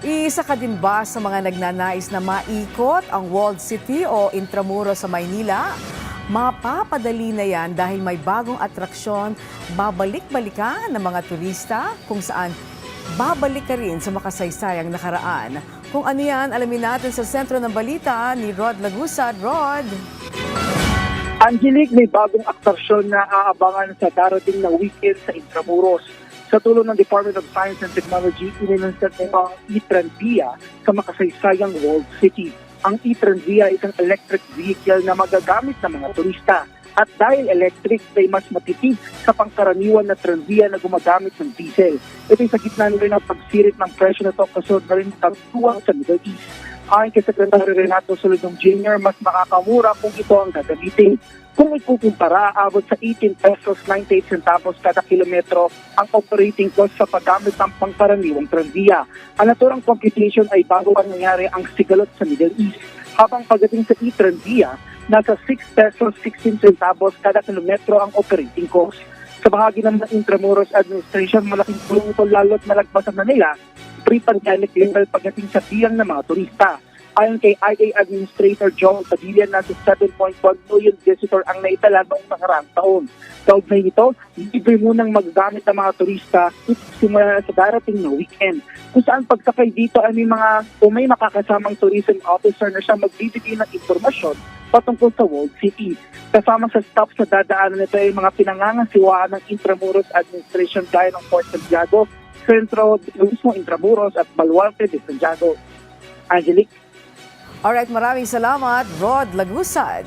Isa ka din ba sa mga nagnanais na maikot ang Walled City o Intramuros sa Maynila? Mapapadali na yan dahil may bagong atraksyon, babalik-balikan ng mga turista kung saan babalik ka rin sa makasaysayang nakaraan. Kung ano yan, alamin natin sa sentro ng balita ni Rod Lagusad. Rod! Angelique, may bagong atraksyon na aabangan sa darating na weekend sa Intramuros. Sa tulong ng Department of Science and Technology, inilansad ng e-Tranvia sa makasaysayang Walled City. Ang e-Tranvia ay isang electric vehicle na magagamit ng mga turista. At dahil electric, ay mas matipid sa pangkaraniwan na tranvia na gumagamit ng diesel. Ito ay sa gitna rin ng pagsirit ng presyo na ito kasunod na rin tagtuwang sa Middle East. Ayon kay Secretary Renato Solidong Jr., mas makakamura kung ito ang gagamitin. Kung ikukumpara, abot sa 18 pesos 98 centavos kada kilometro ang operating cost sa paggamit ng pangkaraniwang tranvia. Ang naturang computation ay bago pa nangyari ang sigalot sa Middle East. Habang pagdating sa e-tranvia, nasa 6 pesos 16 centavos kada kilometro ang operating cost. Sa bahagi ng Intramuros Administration, malaking tulong ito lalo't malagpasan na nila pre-pandemic level pagdating sa bilang ng mga turista. Ayon kay IA Administrator Joel Padilla, nasa 7.1 million visitor ang naitala noong nakaraang taon. Kaugnay nito, libre munang magagamit ng mga turista simula sa darating na weekend. Kung saan pagsakay dito ay may makakasamang tourism officer na siya magbibigay ng impormasyon patungkol sa Walled City. Kasama sa stop sa dadaanan nito ay mga pinangangasiwaan ng Intramuros Administration gaya ng Fort Santiago, Centro, mismo Intramuros at Baluarte de Santiago. Angelique. Alright, maraming salamat, Rod Lagusad.